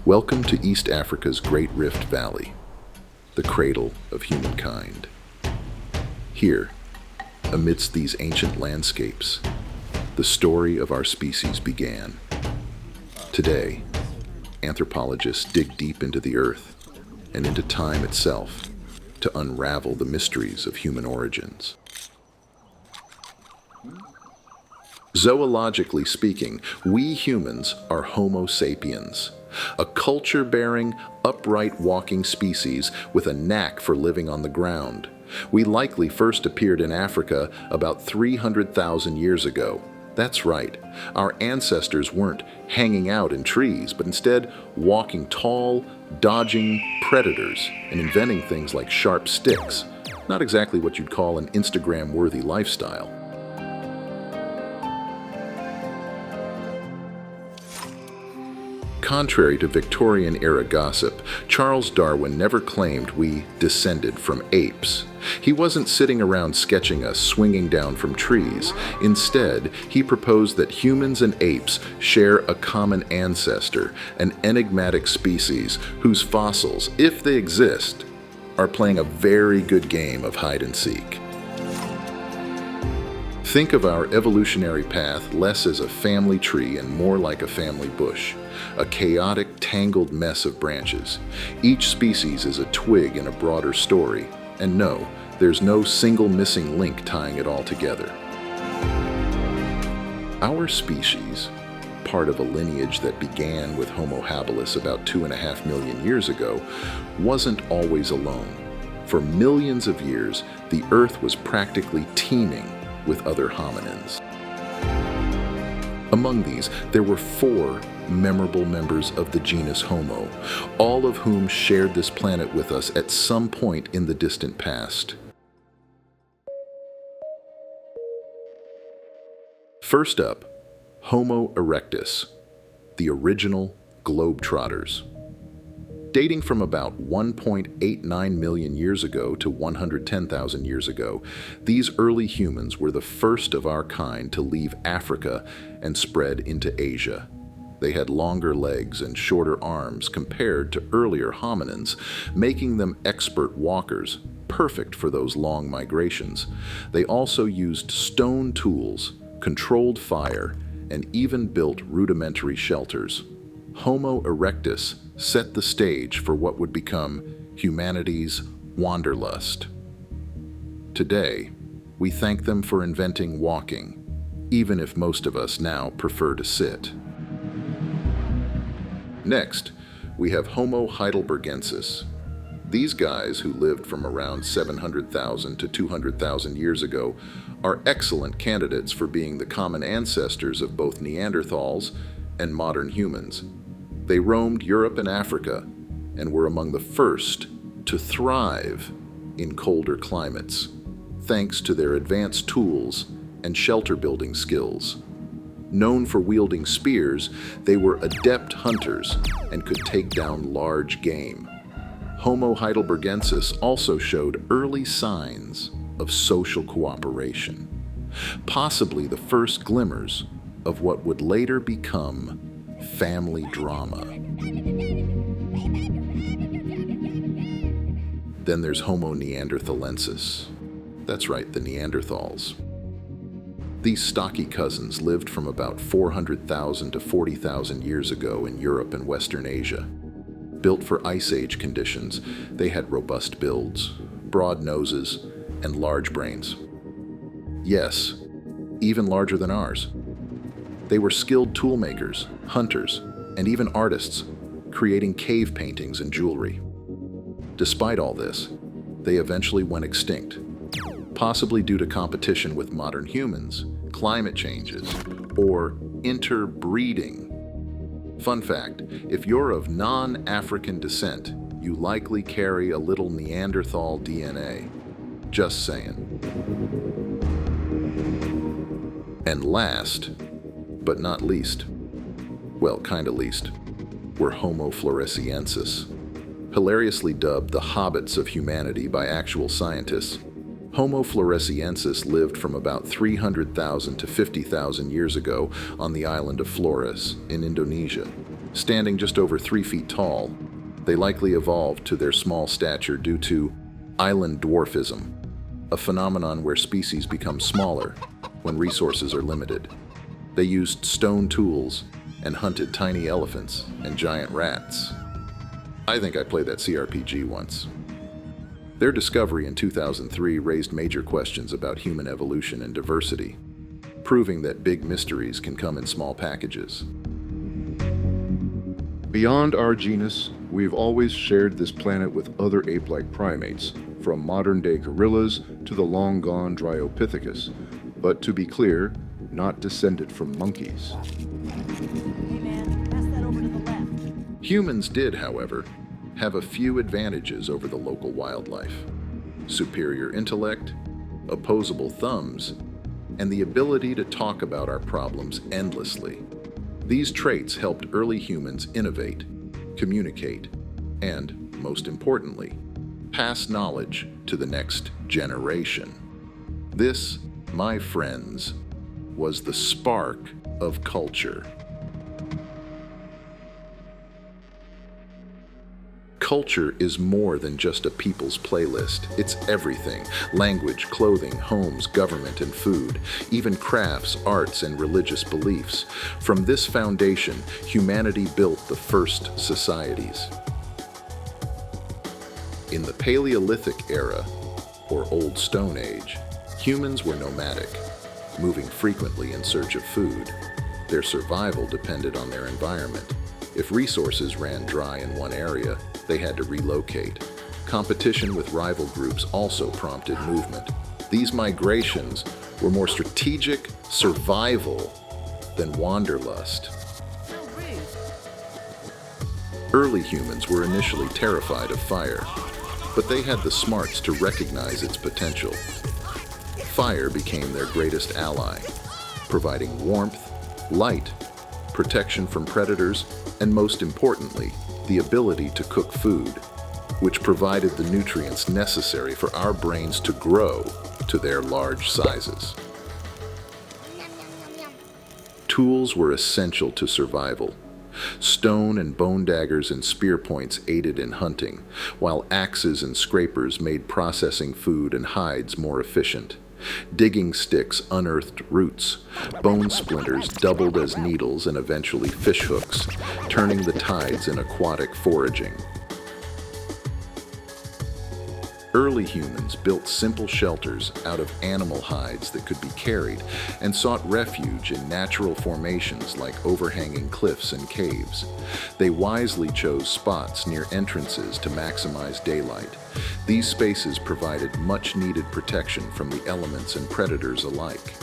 Welcome to East Africa's Great Rift Valley, the cradle of humankind. Here, amidst these ancient landscapes, the story of our species began. Today, anthropologists dig deep into the earth and into time itself to unravel the mysteries of human origins. Zoologically speaking, we humans are Homo sapiens, a culture-bearing, upright walking species with a knack for living on the ground. We likely first appeared in Africa about 300,000 years ago. That's right, our ancestors weren't hanging out in trees, but instead walking tall, dodging predators and inventing things like sharp sticks. Not exactly what you'd call an Instagram-worthy lifestyle. Contrary to Victorian-era gossip, Charles Darwin never claimed we descended from apes. He wasn't sitting around sketching us swinging down from trees. Instead, he proposed that humans and apes share a common ancestor, an enigmatic species whose fossils, if they exist, are playing a very good game of hide and seek. Think of our evolutionary path less as a family tree and more like a family bush, a chaotic, tangled mess of branches. Each species is a twig in a broader story, and no, there's no single missing link tying it all together. Our species, part of a lineage that began with Homo habilis about 2.5 million years ago, wasn't always alone. For millions of years, the Earth was practically teeming with other hominins. Among these, there were 4 memorable members of the genus Homo, all of whom shared this planet with us at some point in the distant past. First up, Homo erectus, the original globetrotters. Dating from about 1.89 million years ago to 110,000 years ago, these early humans were the first of our kind to leave Africa and spread into Asia. They had longer legs and shorter arms compared to earlier hominins, making them expert walkers, perfect for those long migrations. They also used stone tools, controlled fire, and even built rudimentary shelters. Homo erectus set the stage for what would become humanity's wanderlust. Today, we thank them for inventing walking, even if most of us now prefer to sit. Next, we have Homo heidelbergensis. These guys, who lived from around 700,000 to 200,000 years ago, are excellent candidates for being the common ancestors of both Neanderthals and modern humans. They roamed Europe and Africa and were among the first to thrive in colder climates, thanks to their advanced tools and shelter-building skills. Known for wielding spears, they were adept hunters and could take down large game. Homo heidelbergensis also showed early signs of social cooperation, possibly the first glimmers of what would later become family drama. Then there's Homo neanderthalensis. That's right, the Neanderthals. These stocky cousins lived from about 400,000 to 40,000 years ago in Europe and Western Asia. Built for Ice Age conditions, they had robust builds, broad noses, and large brains. Yes, even larger than ours. They were skilled toolmakers, hunters, and even artists, creating cave paintings and jewelry. Despite all this, they eventually went extinct, possibly due to competition with modern humans, climate changes, or interbreeding. Fun fact, if you're of non-African descent, you likely carry a little Neanderthal DNA. Just saying. And last, but not least, well, kinda least, were Homo floresiensis. Hilariously dubbed the hobbits of humanity by actual scientists, Homo floresiensis lived from about 300,000 to 50,000 years ago on the island of Flores in Indonesia. Standing just over 3 feet tall, they likely evolved to their small stature due to island dwarfism, a phenomenon where species become smaller when resources are limited. They used stone tools and hunted tiny elephants and giant rats. I think I played that CRPG once. Their discovery in 2003 raised major questions about human evolution and diversity, proving that big mysteries can come in small packages. Beyond our genus, we've always shared this planet with other ape-like primates, from modern-day gorillas to the long-gone Dryopithecus, but to be clear, not descended from monkeys. Hey man, pass that over to the left. Humans did, however, have a few advantages over the local wildlife: superior intellect, opposable thumbs, and the ability to talk about our problems endlessly. These traits helped early humans innovate, communicate, and, most importantly, pass knowledge to the next generation. This, my friends, was the spark of culture. Culture is more than just a people's playlist. It's everything: language, clothing, homes, government, and food, even crafts, arts, and religious beliefs. From this foundation, humanity built the first societies. In the Paleolithic era, or Old Stone Age, humans were nomadic, moving frequently in search of food. Their survival depended on their environment. If resources ran dry in one area, they had to relocate. Competition with rival groups also prompted movement. These migrations were more strategic survival than wanderlust. Early humans were initially terrified of fire, but they had the smarts to recognize its potential. Fire became their greatest ally, providing warmth, light, protection from predators, and most importantly, the ability to cook food, which provided the nutrients necessary for our brains to grow to their large sizes. Tools were essential to survival. Stone and bone daggers and spear points aided in hunting, while axes and scrapers made processing food and hides more efficient. Digging sticks unearthed roots. Bone splinters doubled as needles and eventually fishhooks, turning the tides in aquatic foraging. Early humans built simple shelters out of animal hides that could be carried and sought refuge in natural formations like overhanging cliffs and caves. They wisely chose spots near entrances to maximize daylight. These spaces provided much-needed protection from the elements and predators alike.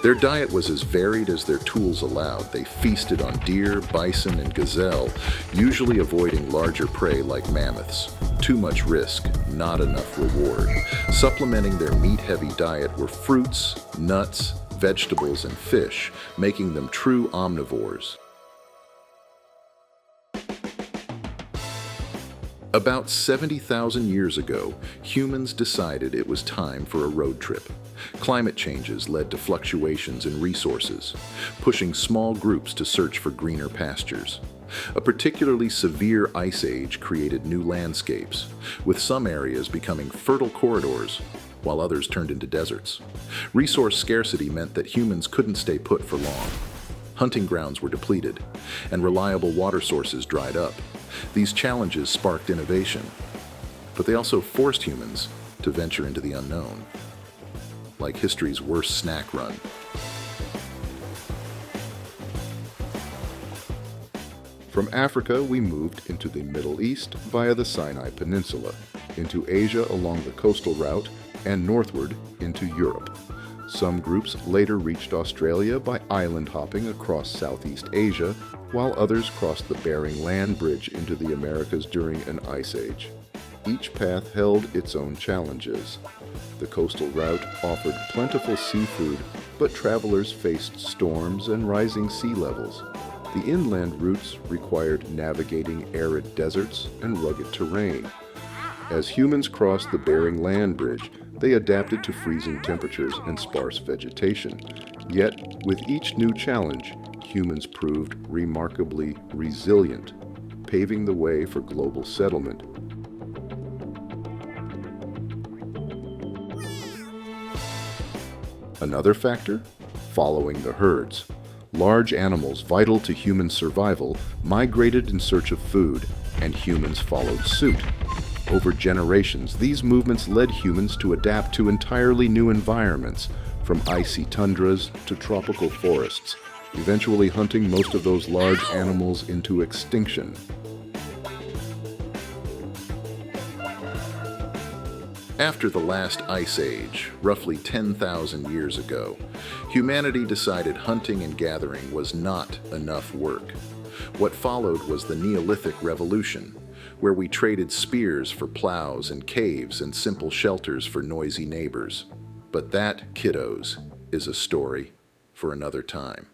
Their diet was as varied as their tools allowed. They feasted on deer, bison, and gazelle, usually avoiding larger prey like mammoths. Too much risk, not enough reward. Supplementing their meat-heavy diet were fruits, nuts, vegetables, and fish, making them true omnivores. About 70,000 years ago, humans decided it was time for a road trip. Climate changes led to fluctuations in resources, pushing small groups to search for greener pastures. A particularly severe ice age created new landscapes, with some areas becoming fertile corridors, while others turned into deserts. Resource scarcity meant that humans couldn't stay put for long. Hunting grounds were depleted, and reliable water sources dried up. These challenges sparked innovation, but they also forced humans to venture into the unknown, like history's worst snack run. From Africa, we moved into the Middle East via the Sinai Peninsula, into Asia along the coastal route, and northward into Europe. Some groups later reached Australia by island hopping across Southeast Asia, while others crossed the Bering Land Bridge into the Americas during an ice age. Each path held its own challenges. The coastal route offered plentiful seafood, but travelers faced storms and rising sea levels. The inland routes required navigating arid deserts and rugged terrain. As humans crossed the Bering Land Bridge, they adapted to freezing temperatures and sparse vegetation. Yet, with each new challenge, humans proved remarkably resilient, paving the way for global settlement. Another factor? Following the herds. Large animals vital to human survival migrated in search of food, and humans followed suit. Over generations, these movements led humans to adapt to entirely new environments, from icy tundras to tropical forests, eventually hunting most of those large animals into extinction. After the last ice age, roughly 10,000 years ago, humanity decided hunting and gathering was not enough work. What followed was the Neolithic Revolution, where we traded spears for plows and caves and simple shelters for noisy neighbors. But that, kiddos, is a story for another time.